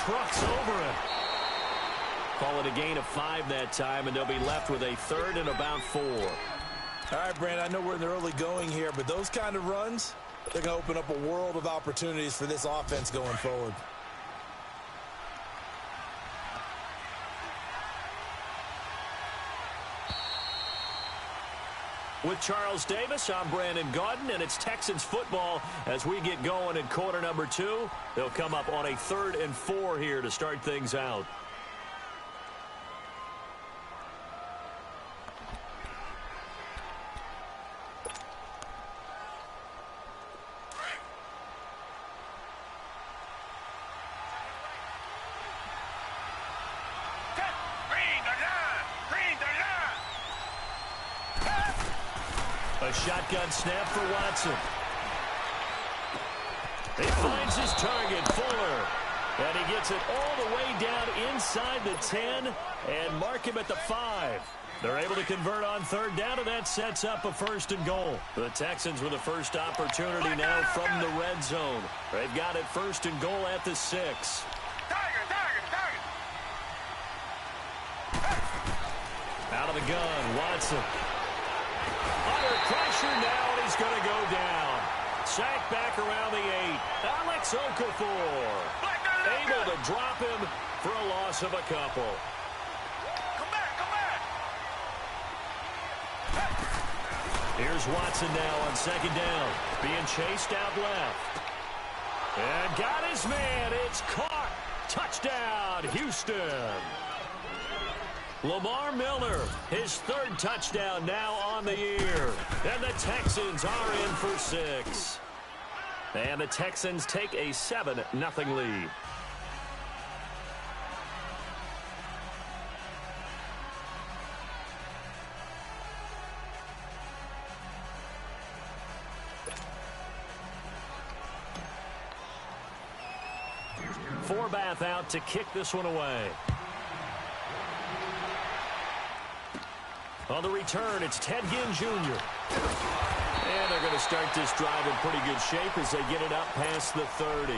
trucks over him. Call it a gain of 5 that time, and they'll be left with a third and about 4. All right, Brandon, I know we're in the early going here, but those kind of runs, they're going to open up a world of opportunities for this offense going forward. With Charles Davis, I'm Brandon Gaudin, and it's Texans football as we get going in quarter number 2. They'll come up on a 3rd and 4 here to start things out. A shotgun snap for Watson. He finds his target, Fuller. And he gets it all the way down inside the 10 and mark him at the 5. They're able to convert on 3rd down, and that sets up a 1st and goal. The Texans with the first opportunity now from the red zone. They've got it 1st and goal at the 6. Out of the gun, Watson. Under pressure now, and he's going to go down. Sacked back around the 8. Alex Okafor able to drop him for a loss of a couple. Come back. Here's Watson now on 2nd down. Being chased out left. And got his man. It's caught. Touchdown, Houston. Lamar Miller, his 3rd touchdown now on the year. And the Texans are in for 6. And the Texans take a 7-0 lead. Forbath out to kick this one away. On the return, it's Ted Ginn Jr. And they're going to start this drive in pretty good shape as they get it up past the 30.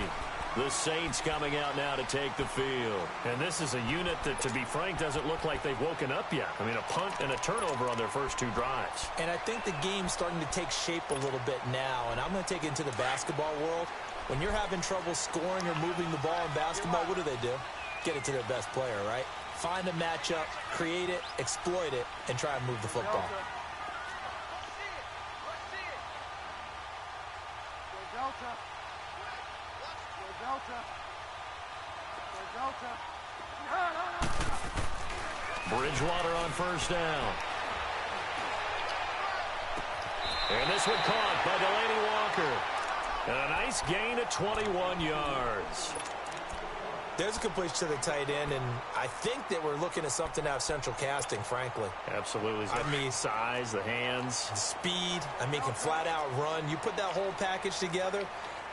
The Saints coming out now to take the field. And this is a unit that, to be frank, doesn't look like they've woken up yet. I mean, a punt and a turnover on their first 2 drives. And I think the game's starting to take shape a little bit now, and I'm going to take it into the basketball world. When you're having trouble scoring or moving the ball in basketball, what do? Get it to their best player, right? Find a matchup, create it, exploit it, and try and move the football. Bridgewater on 1st down. And this one caught by Delaney Walker. And a nice gain of 21 yards. There's a completion to the tight end, and I think that we're looking at something out of central casting, frankly. Absolutely. I mean, size, the hands. Speed. I mean, can flat out run. You put that whole package together,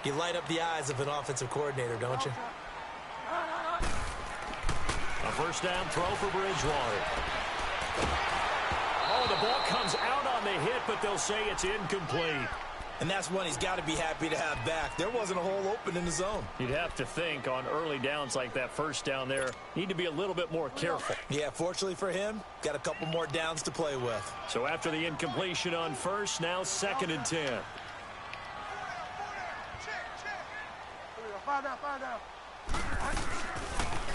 you light up the eyes of an offensive coordinator, don't you? A 1st down throw for Bridgewater. Oh, the ball comes out on the hit, but they'll say it's incomplete. And that's one he's got to be happy to have back. There wasn't a hole open in the zone. You'd have to think on early downs like that 1st down there, need to be a little bit more careful. Yeah, fortunately for him, got a couple more downs to play with. So after the incompletion on 1st, now 2nd and 10.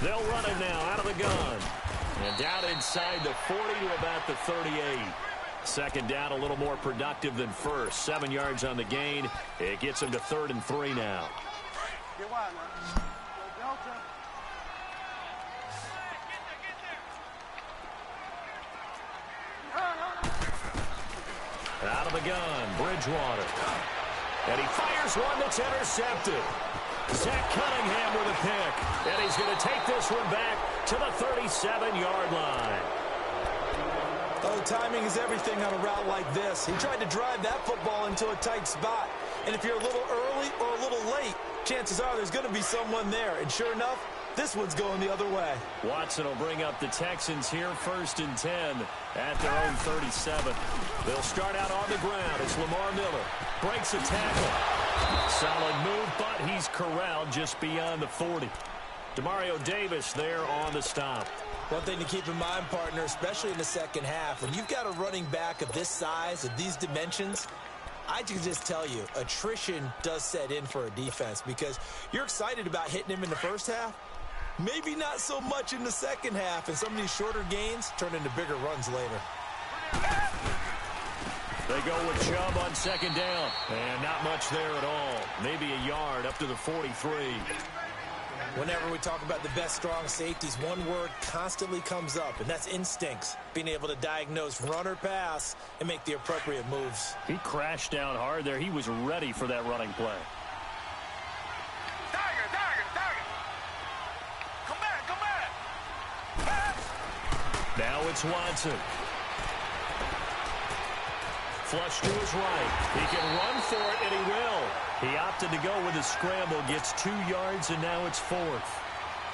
They'll run it now out of the gun. And down inside the 40 to about the 38. 2nd down, a little more productive than 1st. 7 yards on the gain. It gets them to 3rd and 3 now. Out of the gun, Bridgewater. And he fires one that's intercepted. Zach Cunningham with a pick. And he's going to take this one back to the 37-yard line. Oh, timing is everything on a route like this. He tried to drive that football into a tight spot. And if you're a little early or a little late, chances are there's going to be someone there. And sure enough, this one's going the other way. Watson will bring up the Texans here 1st and 10 at their own 37. They'll start out on the ground as Lamar Miller breaks a tackle. Solid move, but he's corralled just beyond the 40. Demario Davis there on the stop. One thing to keep in mind, partner, especially in the second half, when you've got a running back of this size, of these dimensions, I can just tell you, attrition does set in for a defense because you're excited about hitting him in the first half, maybe not so much in the second half, and some of these shorter gains turn into bigger runs later. They go with Chubb on second down, and not much there at all. Maybe a yard up to the 43. Whenever we talk about the best strong safeties, one word constantly comes up, and that's instincts. Being able to diagnose run or pass and make the appropriate moves. He crashed down hard there. He was ready for that running play. Target. Come back. Pass. Now it's Watson. Flush to his right. He can run for it, and he will. He opted to go with a scramble, gets 2 yards, and now it's 4th.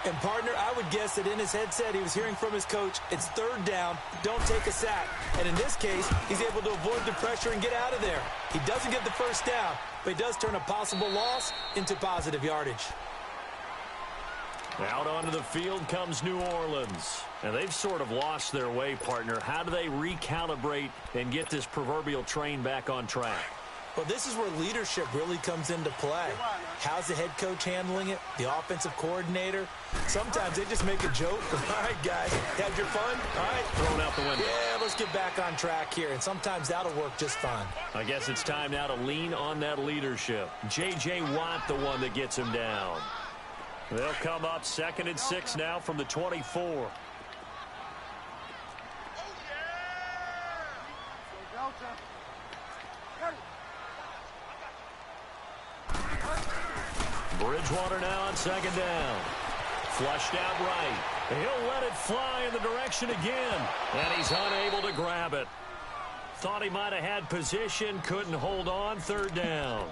And, partner, I would guess that in his headset he was hearing from his coach, it's 3rd down, don't take a sack. And in this case, he's able to avoid the pressure and get out of there. He doesn't get the first down, but he does turn a possible loss into positive yardage. Out onto the field comes New Orleans. And they've sort of lost their way, partner. How do they recalibrate and get this proverbial train back on track? Well, this is where leadership really comes into play. How's the head coach handling it? The offensive coordinator? Sometimes they just make a joke. All right, guys, had your fun? All right. Thrown out the window. Yeah, let's get back on track here. And sometimes that'll work just fine. I guess it's time now to lean on that leadership. J.J. Watt, the one that gets him down. They'll come up 2nd and 6 now from the 24. Bridgewater now on 2nd down. Flushed out right. He'll let it fly in the direction again. And he's unable to grab it. Thought he might have had position. Couldn't hold on. 3rd down.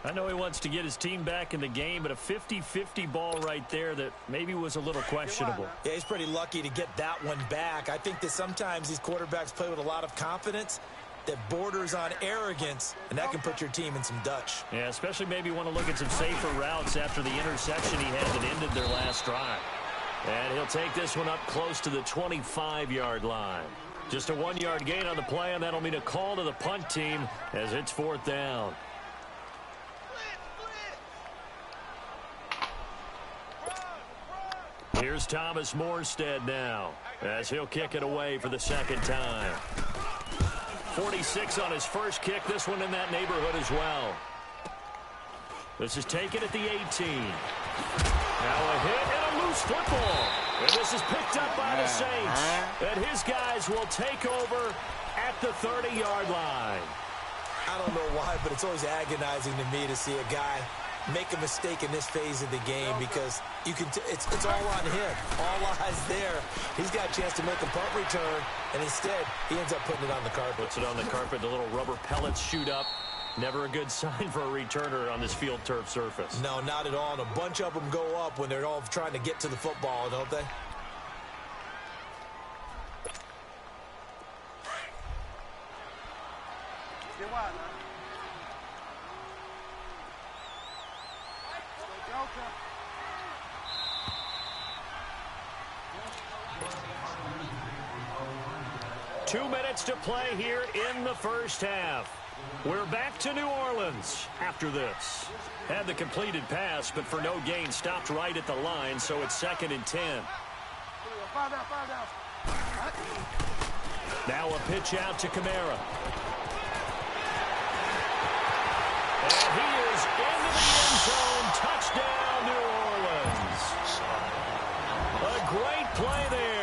I know he wants to get his team back in the game, but a 50-50 ball right there that maybe was a little questionable. Yeah, he's pretty lucky to get that one back. I think that sometimes these quarterbacks play with a lot of confidence that borders on arrogance, and that can put your team in some Dutch. Yeah, especially maybe want to look at some safer routes after the interception he had that ended their last drive. And he'll take this one up close to the 25-yard line. Just a 1-yard gain on the play, and that'll mean a call to the punt team as it's 4th down. Here's Thomas Morstead now as he'll kick it away for the 2nd time. 46 on his first kick. This one in that neighborhood as well. This is taken at the 18. Now a hit and a loose football. And this is picked up by the Saints. And his guys will take over at the 30-yard line. I don't know why, but it's always agonizing to me to see a guy make a mistake in this phase of the game because you can it's all on him. All eyes there. He's got a chance to make a punt return, and instead he ends up putting it on the carpet. Puts it on the carpet. The little rubber pellets shoot up. Never a good sign for a returner on this field turf surface. No, not at all. And a bunch of them go up when they're all trying to get to the football, don't they? Two minutes to play here in the first half. We're back to New Orleans after this. Had the completed pass, but for no gain, stopped right at the line, so it's 2nd and 10. Now a pitch out to Kamara. And he is into the end zone. Touchdown, New Orleans. A great play there.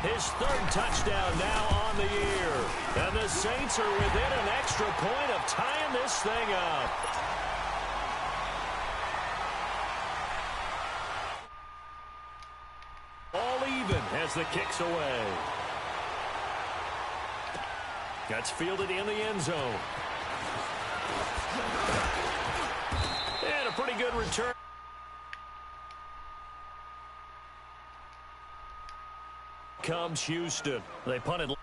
His 3rd touchdown now on the year. And the Saints are within an extra point of tying this thing up. All even as the kick's away. That's fielded in the end zone. And a pretty good return. Comes Houston. They punted.